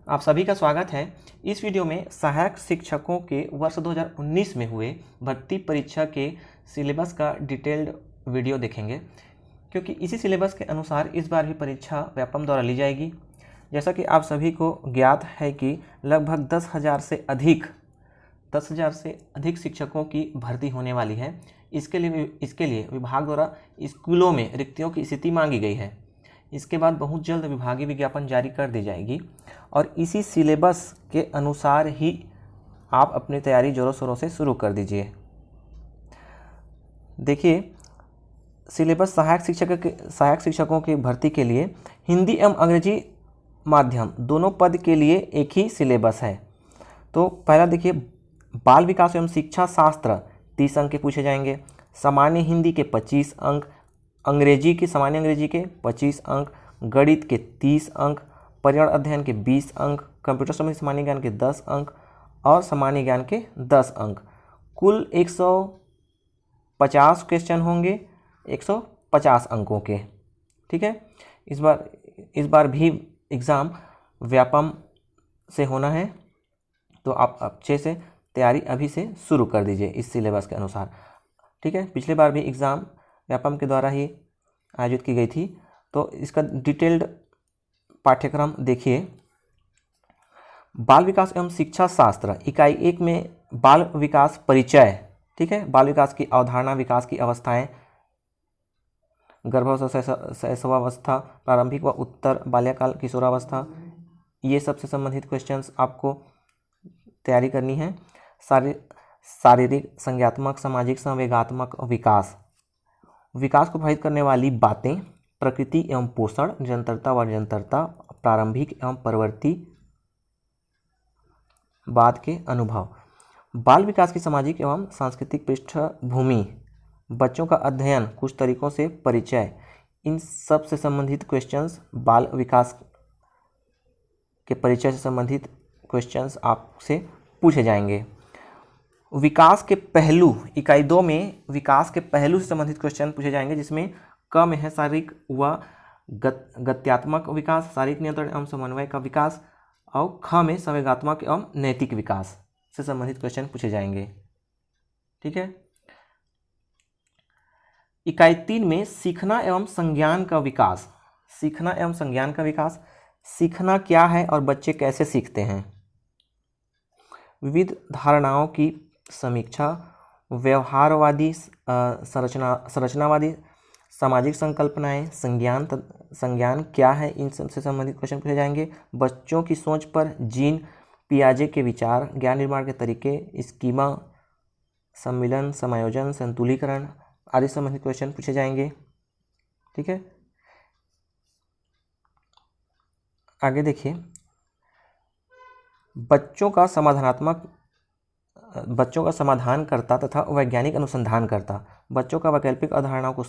आप सभी का स्वागत है। इस वीडियो में सहायक शिक्षकों के वर्ष 2019 में हुए भर्ती परीक्षा के सिलेबस का डिटेल्ड वीडियो देखेंगे, क्योंकि इसी सिलेबस के अनुसार इस बार भी परीक्षा व्यापम द्वारा ली जाएगी। जैसा कि आप सभी को ज्ञात है कि लगभग 10,000 से अधिक शिक्षकों की भर्ती होने वाली है। इसके लिए विभाग द्वारा स्कूलों में रिक्तियों की स्थिति मांगी गई है। इसके बाद बहुत जल्द विभागीय विज्ञापन जारी कर दी जाएगी और इसी सिलेबस के अनुसार ही आप अपनी तैयारी जोरों शोरों से शुरू कर दीजिए। देखिए, सिलेबस सहायक शिक्षकों की भर्ती के लिए हिंदी एवं अंग्रेजी माध्यम दोनों पद के लिए एक ही सिलेबस है। तो पहला देखिए, बाल विकास एवं शिक्षा शास्त्र 30 अंक के पूछे जाएंगे, सामान्य हिंदी के 25 अंक, सामान्य अंग्रेजी के 25 अंक, गणित के 30 अंक, पर्यावरण अध्ययन के 20 अंक, कंप्यूटर संबंधी सामान्य ज्ञान के 10 अंक और सामान्य ज्ञान के 10 अंक। कुल 150 क्वेश्चन होंगे 150 अंकों के। ठीक है, इस बार भी एग्ज़ाम व्यापम से होना है, तो आप अच्छे से तैयारी अभी से शुरू कर दीजिए इस सिलेबस के अनुसार। ठीक है, पिछले बार भी एग्ज़ाम व्यापम के द्वारा ही आयोजित की गई थी, तो इसका डिटेल्ड पाठ्यक्रम देखिए। बाल विकास एवं शिक्षा शास्त्र इकाई 1 में बाल विकास परिचय। ठीक है, बाल विकास की अवधारणा, विकास की अवस्थाएं, गर्भावस्था, शैशवावस्था, प्रारंभिक व उत्तर बाल्यकाल, किशोरावस्था, ये सबसे संबंधित क्वेश्चंस आपको तैयारी करनी है। शारीरिक, संज्ञात्मक, सामाजिक, संवेगात्मक विकास को प्रभावित करने वाली बातें, प्रकृति एवं पोषण, निरंतरता व निरंतरता, प्रारंभिक एवं परवर्ती बाद के अनुभव, बाल विकास की सामाजिक एवं सांस्कृतिक पृष्ठभूमि, बच्चों का अध्ययन, कुछ तरीकों से परिचय, इन सब से संबंधित क्वेश्चंस, बाल विकास के परिचय से संबंधित क्वेश्चंस आपसे पूछे जाएंगे। विकास के पहलू, इकाई 2 में विकास के पहलू से संबंधित क्वेश्चन पूछे जाएंगे, जिसमें क में है शारीरिक व गत्यात्मक विकास, शारीरिक नियंत्रण एवं समन्वय का विकास, और ख में संवेगात्मक एवं नैतिक विकास से संबंधित क्वेश्चन पूछे जाएंगे। ठीक है, इकाई 3 में सीखना एवं संज्ञान का विकास। सीखना क्या है और बच्चे कैसे सीखते हैं, विविध धारणाओं की समीक्षा, व्यवहारवादी संरचनावादी सामाजिक संकल्पनाएं, संज्ञान क्या है, इन सबसे संबंधित क्वेश्चन पूछे जाएंगे। बच्चों की सोच पर जीन पियाजे के विचार, ज्ञान निर्माण के तरीके, स्कीमा, सम्मिलन, समायोजन, संतुलीकरण आदि संबंधित क्वेश्चन पूछे जाएंगे। ठीक है, आगे देखिए, बच्चों का समाधानकर्ता तथा वैज्ञानिक अनुसंधानकर्ता, बच्चों का वैकल्पिक अवधारणाओं को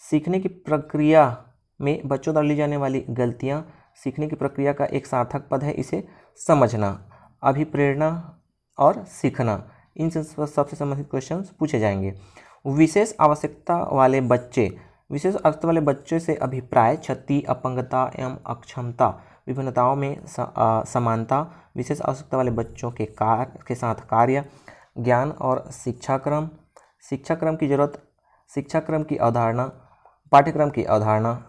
सीखने की प्रक्रिया में बच्चों द्वारा ली जाने वाली गलतियां, सीखने की प्रक्रिया का एक सार्थक पद है, इसे समझना, अभिप्रेरणा और सीखना, इन सबसे संबंधित क्वेश्चंस पूछे जाएंगे। विशेष आवश्यकता वाले बच्चे से अभिप्राय, क्षति, अपंगता एवं अक्षमता, विभिन्नताओं में समानता, विशेष आवश्यकता वाले बच्चों के साथ कार्य, ज्ञान और शिक्षाक्रम की जरूरत, शिक्षाक्रम की अवधारणा, पाठ्यक्रम की अवधारणा,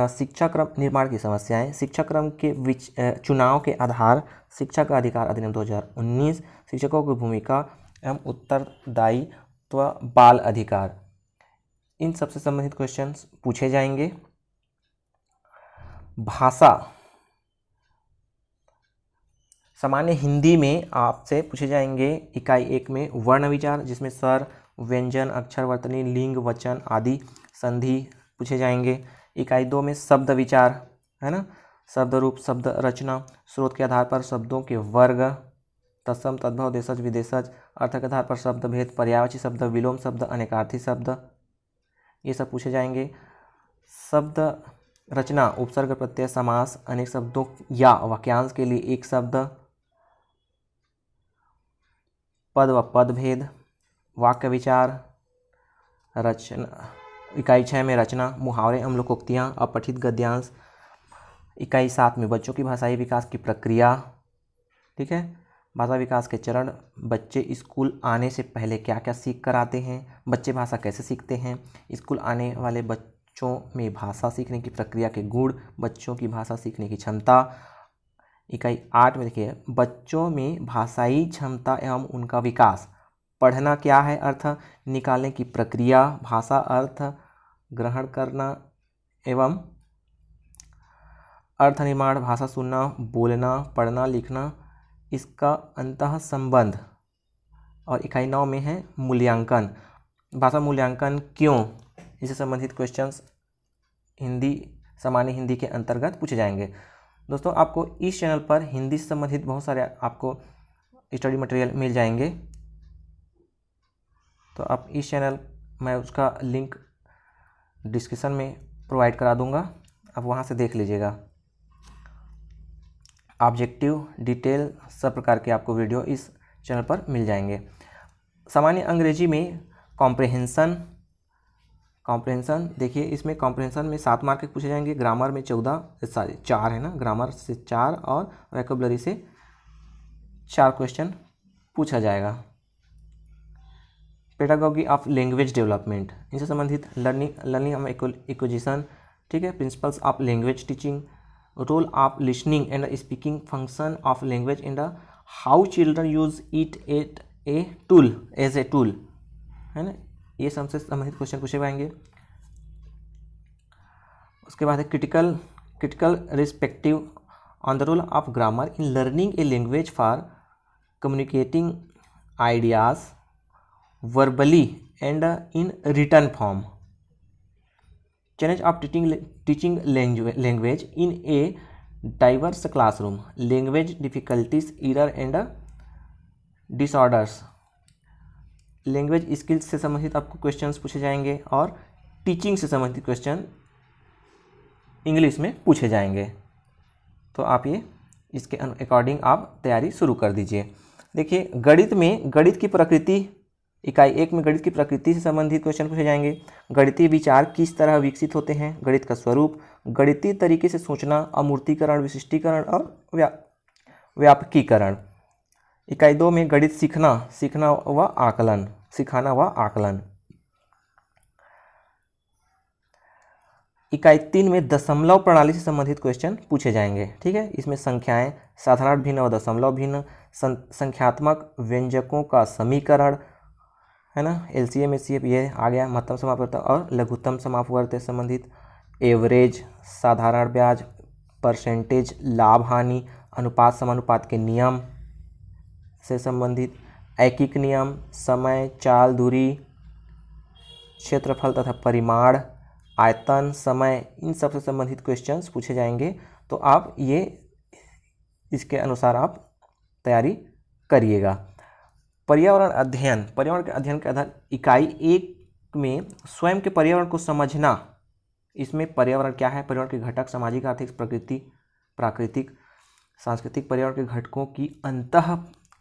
शिक्षाक्रम निर्माण की समस्याएं, शिक्षाक्रम के चुनाव के आधार, शिक्षा का अधिकार अधिनियम 2019, शिक्षकों की भूमिका एवं उत्तरदायित्व, बाल अधिकार, इन सबसे संबंधित क्वेश्चंस पूछे जाएंगे। भाषा, सामान्य हिंदी में आपसे पूछे जाएंगे इकाई 1 में वर्ण विचार, जिसमें स्वर, व्यंजन, अक्षर, वर्तनी, लिंग, वचन आदि संधि पूछे जाएंगे। इकाई 2 में शब्द विचार है ना, शब्द रूप, शब्द रचना, स्रोत के आधार पर शब्दों के वर्ग, तत्सम, तद्भव, देशज, विदेशज, अर्थ के आधार पर शब्द भेद, पर्यायवाची शब्द, विलोम शब्द, अनेकार्थी शब्द, ये सब पूछे जाएंगे। शब्द रचना, उपसर्ग, प्रत्यय, समास, अनेक शब्दों या वाक्यांश के लिए एक शब्द, पद व पद भेद, वाक्य विचार, रचना, इकाई 6 में रचना, मुहावरे एवं लोकोक्तियाँ, अपठित गद्यांश, इकाई 7 में बच्चों की भाषाई विकास की प्रक्रिया, ठीक है। भाषा विकास के चरण, बच्चे स्कूल आने से पहले क्या क्या सीख कर आते हैं, बच्चे भाषा कैसे सीखते हैं, स्कूल आने वाले बच्चों में भाषा सीखने की प्रक्रिया के गुण, बच्चों की भाषा सीखने की क्षमता। इकाई 8 में देखिए बच्चों में भाषाई क्षमता एवं उनका विकास, पढ़ना क्या है अर्थ निकालने की प्रक्रिया, भाषा अर्थ ग्रहण करना एवं अर्थ निर्माण, भाषा सुनना, बोलना, पढ़ना, लिखना, इसका अंतः संबंध। और इकाई 9 में है मूल्यांकन, भाषा मूल्यांकन क्यों, इससे संबंधित क्वेश्चंस हिंदी सामान्य हिंदी के अंतर्गत पूछे जाएंगे। दोस्तों आपको इस चैनल पर हिंदी से संबंधित बहुत सारे आपको स्टडी मटेरियल मिल जाएंगे, तो आप इस चैनल, मैं उसका लिंक डिस्क्रिप्शन में प्रोवाइड करा दूंगा, आप वहाँ से देख लीजिएगा। ऑब्जेक्टिव, डिटेल सब प्रकार के आपको वीडियो इस चैनल पर मिल जाएंगे। सामान्य अंग्रेजी में कॉम्प्रहेंशन देखिए इसमें कॉम्प्रहेंशन में 7 मार्क के पूछे जाएंगे, ग्रामर में 4 है ना, ग्रामर से 4 और वोकैबुलरी से 4 क्वेश्चन पूछा जाएगा। पेडागॉजी ऑफ लैंग्वेज डेवलपमेंट, इनसे संबंधित लर्निंग एंड एक्विजिशन, ठीक है। Principles of language teaching, role of listening and speaking, function of language and how children use it as a tool, है ना, ये सबसे संबंधित क्वेश्चन पूछे जाएंगे। उसके बाद है critical respective on the role of grammar in learning a language for communicating ideas verbally and in written form, challenge of teaching language in a diverse classroom, language difficulties, error and disorders, language skills से संबंधित आपको questions पूछे जाएंगे और teaching से संबंधित question English में पूछे जाएंगे। तो आप ये इसके अकॉर्डिंग आप तैयारी शुरू कर दीजिए। देखिए गणित की प्रकृति, इकाई 1 में गणित की प्रकृति से संबंधित क्वेश्चन पूछे जाएंगे। गणितीय विचार किस तरह विकसित होते हैं, गणित का स्वरूप, गणितीय तरीके से सोचना, अमूर्तीकरण, विशिष्टीकरण और व्यापकीकरण। इकाई 2 में गणित सिखाना व आकलन। इकाई 3 में दशमलव प्रणाली से संबंधित क्वेश्चन पूछे जाएंगे, ठीक है। इसमें संख्याएं, साधारण भिन्न व दशमलव भिन्न, संख्यात्मक व्यंजकों का समीकरण, है ना, LCM HCF ये आ गया, महत्तम समापवर्त और लघुत्तम समापवर्त से संबंधित, एवरेज, साधारण ब्याज, परसेंटेज, लाभ हानि, अनुपात समानुपात के नियम से संबंधित, ऐकिक नियम, समय, चाल, दूरी, क्षेत्रफल तथा परिमाण, आयतन, समय, इन सब से संबंधित क्वेश्चंस पूछे जाएंगे। तो आप ये इसके अनुसार आप तैयारी करिएगा। पर्यावरण के अध्ययन के आधार, इकाई 1 में स्वयं के पर्यावरण को समझना, इसमें पर्यावरण क्या है, पर्यावरण के घटक, सामाजिक, आर्थिक, प्राकृतिक, सांस्कृतिक पर्यावरण के घटकों की अंतः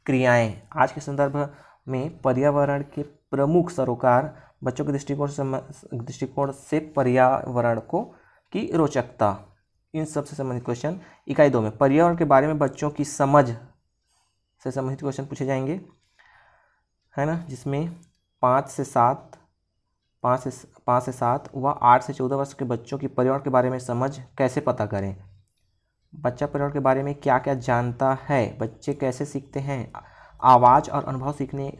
क्रियाएं। आज के संदर्भ में पर्यावरण के प्रमुख सरोकार, बच्चों के दृष्टिकोण से पर्यावरण की रोचकता, इन सब से संबंधित क्वेश्चन इकाई 2 में। पर्यावरण के बारे में बच्चों की समझ से संबंधित क्वेश्चन पूछे जाएंगे, है ना, जिसमें 5 से 7 व 8 से 14 वर्ष के बच्चों की पर्यावरण के बारे में समझ कैसे पता करें, बच्चा पर्यावरण के बारे में क्या क्या जानता है, बच्चे कैसे सीखते हैं, आवाज़ और अनुभव सीखने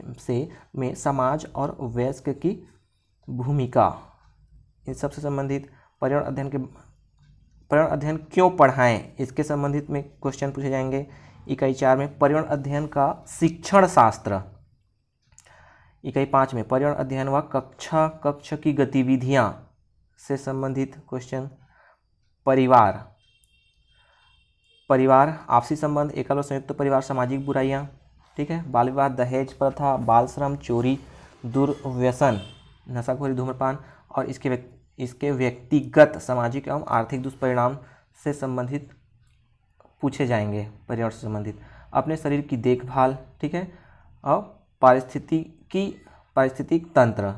में समाज और वयस्क की भूमिका, इन सब से संबंधित, पर्यावरण अध्ययन क्यों पढ़ाएं, इसके संबंधित में क्वेश्चन पूछे जाएंगे। इकाई 4 में पर्यावरण अध्ययन का शिक्षण शास्त्र, इकाई 5 में पर्यावरण अध्ययन व कक्ष की गतिविधियां से संबंधित क्वेश्चन। परिवार, आपसी संबंध, एकल और संयुक्त परिवार, सामाजिक बुराइयां, ठीक है, बाल विवाह, दहेज प्रथा, बाल श्रम, चोरी, दुर्व्यसन, नशाखोरी, धूम्रपान और इसके व्यक्तिगत, सामाजिक एवं आर्थिक दुष्परिणाम से संबंधित पूछे जाएंगे। पर्यावरण से संबंधित अपने शरीर की देखभाल, ठीक है, और पारिस्थितिक तंत्र,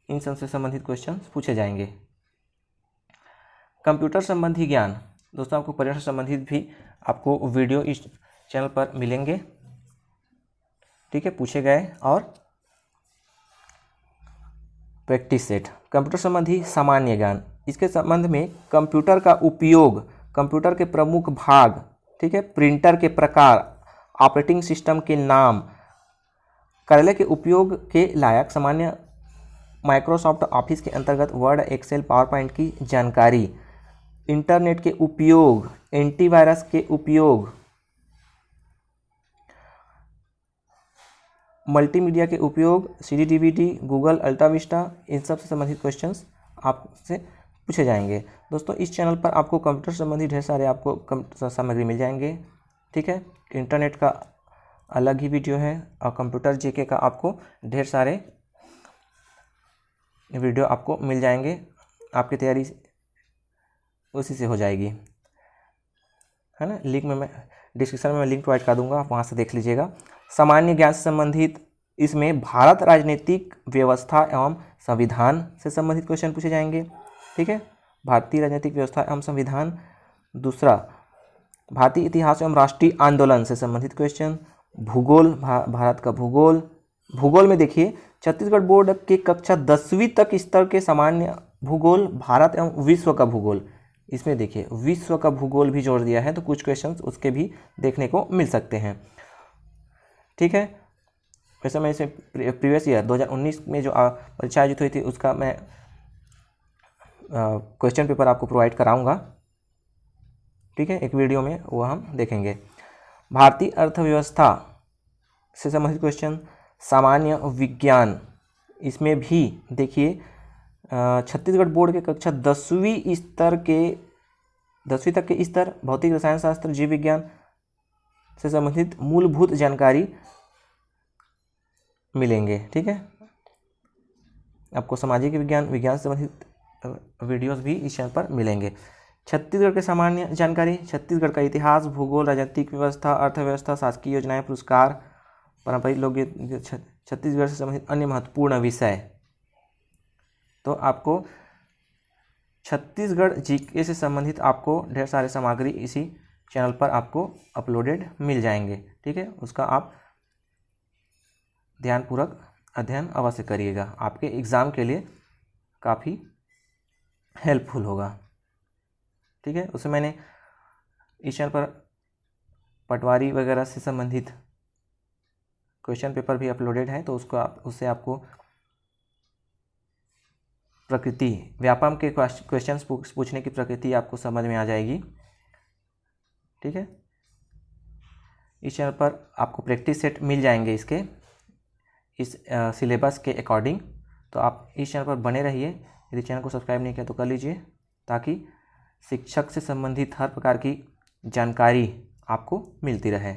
इन सब से संबंधित क्वेश्चन पूछे जाएंगे। कंप्यूटर संबंधी ज्ञान, दोस्तों आपको पर्यावरण से संबंधित भी आपको वीडियो इस चैनल पर मिलेंगे, ठीक है, पूछे गए और प्रैक्टिस सेट। कंप्यूटर संबंधी सामान्य ज्ञान, इसके संबंध में कंप्यूटर का उपयोग, कंप्यूटर के प्रमुख भाग, ठीक है, प्रिंटर के प्रकार, ऑपरेटिंग सिस्टम के नाम, कार्यालय के उपयोग के लायक सामान्य माइक्रोसॉफ्ट ऑफिस के अंतर्गत वर्ड, एक्सेल, पावर पॉइंट की जानकारी, इंटरनेट के उपयोग, एंटीवायरस के उपयोग, मल्टीमीडिया के उपयोग, CD DVD, गूगल, अल्टाविस्टा, इन सब से संबंधित क्वेश्चंस आपसे पूछे जाएंगे। दोस्तों इस चैनल पर आपको कंप्यूटर संबंधी ढेर सारे आपको सामग्री मिल जाएंगे, ठीक है। इंटरनेट का अलग ही वीडियो है और कंप्यूटर जीके का आपको ढेर सारे वीडियो आपको मिल जाएंगे, आपकी तैयारी उसी से हो जाएगी, है ना। लिंक में मैं डिस्क्रिप्शन में लिंक प्रोवाइड कर दूंगा, आप वहाँ से देख लीजिएगा। सामान्य ज्ञान से संबंधित इसमें भारत राजनीतिक व्यवस्था एवं संविधान से संबंधित क्वेश्चन पूछे जाएंगे, ठीक है, भारतीय राजनीतिक व्यवस्था एवं संविधान। दूसरा, भारतीय इतिहास एवं राष्ट्रीय आंदोलन से संबंधित क्वेश्चन। भूगोल, भारत का भूगोल, भूगोल में देखिए छत्तीसगढ़ बोर्ड के कक्षा 10वीं तक स्तर के सामान्य भूगोल, भारत एवं विश्व का भूगोल, इसमें देखिए विश्व का भूगोल भी जोड़ दिया है, तो कुछ क्वेश्चंस उसके भी देखने को मिल सकते हैं, ठीक है। वैसे मैं इसे प्रीवियस ईयर 2019 में जो परीक्षा आयोजित हुई थी उसका मैं क्वेश्चन पेपर आपको प्रोवाइड कराऊंगा, ठीक है, एक वीडियो में वो हम देखेंगे। भारतीय अर्थव्यवस्था से संबंधित क्वेश्चन, सामान्य विज्ञान, इसमें भी देखिए छत्तीसगढ़ बोर्ड के कक्षा 10वीं तक के स्तर, भौतिक रसायन शास्त्र, जीव विज्ञान से संबंधित मूलभूत जानकारी मिलेंगे, ठीक है। आपको सामाजिक विज्ञान, विज्ञान से संबंधित वीडियोस भी इस चैनल पर मिलेंगे। छत्तीसगढ़ के सामान्य जानकारी, छत्तीसगढ़ का इतिहास, भूगोल, राजनीतिक व्यवस्था, अर्थव्यवस्था, शासकीय योजनाएं, पुरस्कार, पारंपरिक लोकगीत, छत्तीसगढ़ से संबंधित अन्य महत्वपूर्ण विषय। तो आपको छत्तीसगढ़ जीके से संबंधित आपको ढेर सारे सामग्री इसी चैनल पर आपको अपलोडेड मिल जाएंगे, ठीक है। उसका आप ध्यानपूर्वक अध्ययन अवश्य करिएगा, आपके एग्ज़ाम के लिए काफ़ी हेल्पफुल होगा, ठीक है। उसमें मैंने इस चैनल पर पटवारी वगैरह से संबंधित क्वेश्चन पेपर भी अपलोडेड है, तो उससे आपको प्रकृति, व्यापम के क्वेश्चंस पूछने की प्रकृति आपको समझ में आ जाएगी, ठीक है। इस चैनल पर आपको प्रैक्टिस सेट मिल जाएंगे इसके इस सिलेबस के अकॉर्डिंग, तो आप इस चैनल पर बने रहिए। यदि चैनल को सब्सक्राइब नहीं किया तो कर लीजिए, ताकि शिक्षक से संबंधित हर प्रकार की जानकारी आपको मिलती रहे।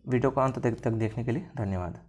वीडियो को अंत तक देखने के लिए धन्यवाद।